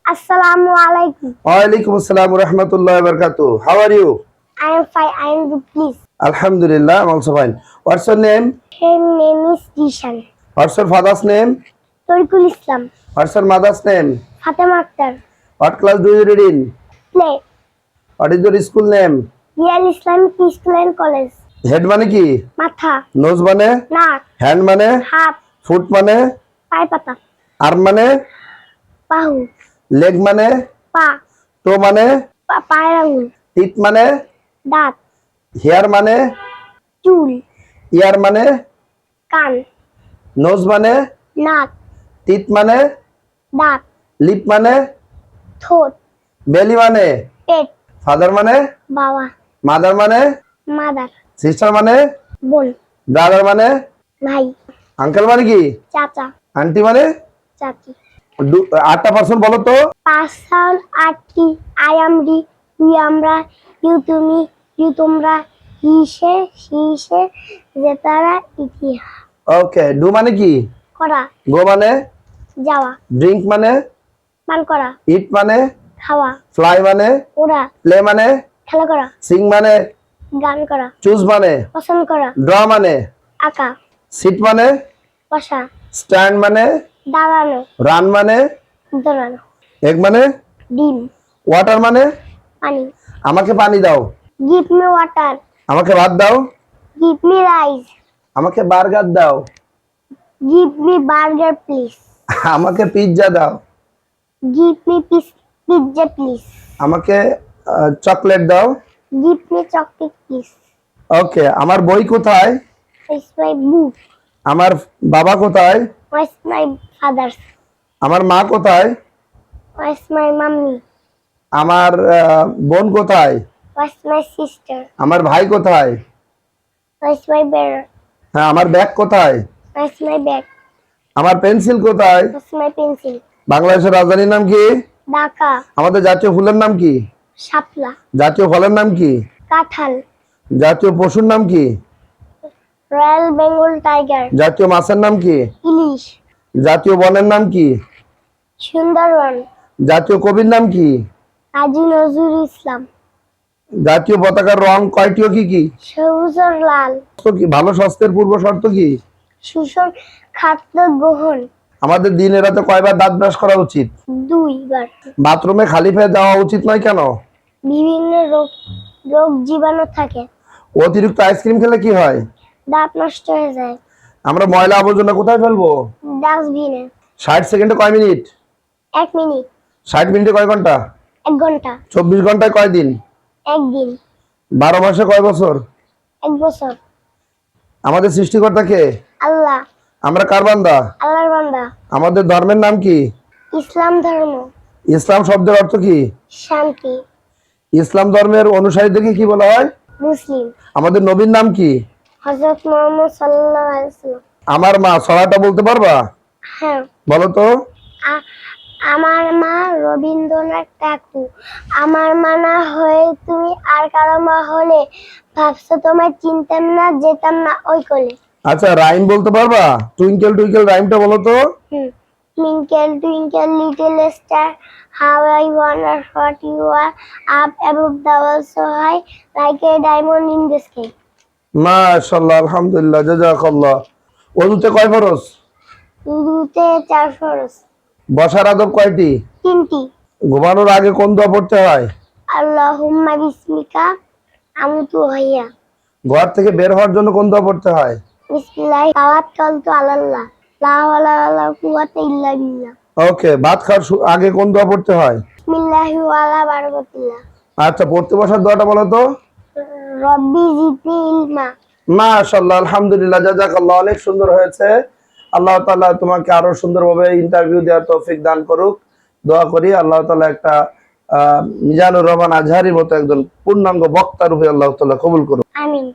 Assalamu alaikum. Walaikum assalam wa rahmatullahi wa barakatuh. How are you? I am fine. I am good, please. Alhamdulillah, I'm also fine. What's your name? Her name is Dishan. What's your father's name? Tariqul Islam. What's your mother's name? Fatima Akhtar. What class do you read in? Play. What is your school name? Real Islamic School and College. Head মানে কি? Matha. Nose মানে? Nak. Hand মানে? Half. Foot মানে? Pai pata. Arm মানে? Pahu. Leg মানে? Pa. Toe মানে? Pair angul. Teeth মানে? Daat. Hair মানে? Chul. Ear মানে? Kan. Nose মানে? Nak. Teeth মানে? Daat. Lip মানে? Throat. Belly মানে? Pet. Father মানে? Bawa. Mother মানে? Mother. Sister মানে? Bon. Brother মানে? Bhai. আঙ্কেল মানে কি? Chacha. আন্টি মানে? Chachi. 8টা পার্সন বলো তো। Person, arti, I am re, we আমরা, you তুমি, you তোমরা, he সে, she সে, যে তারা, ইতিহাস। ওকে, ডু মানে কি? করা, গো মানে? যাওয়া, ড্রিঙ্ক মানে? পান করা, ইট মানে? খাওয়া, ফ্লাই মানে? ওড়া, প্লে মানে? খেলা করা, সিং মানে? গান করা, চুজ মানে? পছন্দ করা, ড্র মানে? আঁকা, সিট মানে? বসা, স্ট্যান্ড মানে? দাঁড়ানো, রান মানে? দৌড়ানো, এগ মানে? ডিম, ওয়াটার মানে? পানি, আমাকে পানি দাও। গিভ মি ওয়াটার, আমাকে ভাত দাও। গিভ মি রাইস, আমাকে বার্গার দাও। গিভ মি বার্গার প্লিজ, আমাকে পিৎজা দাও। গিভ মি পিৎজা প্লিজ, আমাকে চকলেট দাও। গিভ মি চকলেট প্লিজ, ওকে, আমার বই কোথায়? Where's my book? আমার বাবা কোথায়? Where's my father? আমার মা কোথায়? Where's my mommy? আমার বোন কোথায়? Where's my sister? আমার ভাই কোথায়? Where's my brother? হ্যাঁ, আমার ব্যাগ কোথায়? Where's my bag? আমার পেন্সিল কোথায়? Where's my pencil? বাংলাদেশের রাজধানীর নাম কি? Dhaka, আমাদের জাতীয় ফুলের নাম কি? Shapla, জাতীয় ফলের নাম কি? Kathal, জাতীয় পশুর নাম কি? Royal Bengal tiger, জাতীয় মাছের নাম কি? Ilish, জাতীয় বনের নাম কি? Sundarban, জাতীয় কবির নাম কি? Kazi Nazrul Islam, জাতীয় পতাকার রং কয়টি ও কি কি? সবুজ আর লাল, কি ভালো স্বাস্থ্যের পূর্ব শর্ত কি? সুষম খাদ্য গ্রহণ, আমাদের দিনে রাতে কয়বার দাঁত ব্রাশ করা উচিত? 2 বার, বাথরুমে খালি পেয়ে যাওয়া উচিত নয় কেন? বিভিন্ন রোগ জীবাণু থাকে, অতিরিক্ত আইসক্রিম খেলে কি হয়? দাঁত নষ্ট হয়ে যায়, আমরা ময়লা আবর্জনা কোথায় ফেলবো? ডাস্টবিনে, 60 সেকেন্ডে কয় মিনিট? 1 মিনিট, 60 মিনিটে কয় ঘন্টা? 1 ঘন্টা, 24 ঘন্টায় কয় দিন? 1 দিন, 12 মাসে কয় বছর? 1 বছর, আমাদের সৃষ্টিকর্তা কে? আল্লাহ, আমরা কার বান্দা? আল্লাহর বান্দা, আমাদের ধর্মের নাম কি? ইসলাম ধর্ম, ইসলাম শব্দের অর্থ কি? শান্তি, ইসলাম ধর্মের অনুসারীদেরকে কি বলা হয়? মুসলিম, আমাদের নবীর নাম কি? হযরত মুহাম্মদ সাল্লাল্লাহু আলাইহি ওয়াসাল্লাম। আমার মা ছড়াটা বলতে পারবা? হ্যাঁ, বলো তো। আমার মা রবীন্দ্রনাথ ঠাকুর, আমার মা না হয়ে তুমি আর কারো মা হলে, ভাবছো তোমায় চিনতাম না, যেতাম না ওই কোলে। আচ্ছা, রাইম বলতে পারবা? টুইঙ্কেল টুইঙ্কেল রাইমটা বলো তো। Twinkle twinkle little star, how I wonder what you are, up above the world so high, like a diamond in the sky. মাশাআল্লাহ, আলহামদুলিল্লাহ, জাযাকাল্লাহ। ওযুতে কয় ফরজ? উর্দুতে 4 ফরজ, বসার আদব কয়টি? 3টি। ঘুমানোর আগে কোন দোয়া পড়তে হয়? আল্লাহুম্মা বিসমিকা আমুতু হাইয়া, ঘর থেকে বের হওয়ার জন্য কোন দোয়া পড়তে হয়? বিসমিল্লাহ তাওয়াক্কালতু আলাল্লাহ, লা হাওলা ওয়ালা কুওয়াতা ইল্লা বিল্লাহ। ওকে, ভাত খাওয়ার আগে কোন দোয়া পড়তে হয়? বিসমিল্লাহি ওয়ালা বারাকাতিল্লাহ। আচ্ছা, পড়তে বসার দোয়াটা বলো তো। রব্বি জিদনি ইলমা। মাশাআল্লাহ, আলহামদুলিল্লাহ, জাযাকাল্লাহ, অনেক সুন্দর হয়েছে। আল্লাহ তাআলা তোমাকে আরো সুন্দরভাবে ইন্টারভিউ দেওয়ার তৌফিক দান করুক। দোয়া করি আল্লাহ তাআলা একটা মিজানুর রহমান আজহারির মতো একজন পূর্ণাঙ্গ বক্তা রূপে আল্লাহ তাআলা কবুল করুক। আমিন।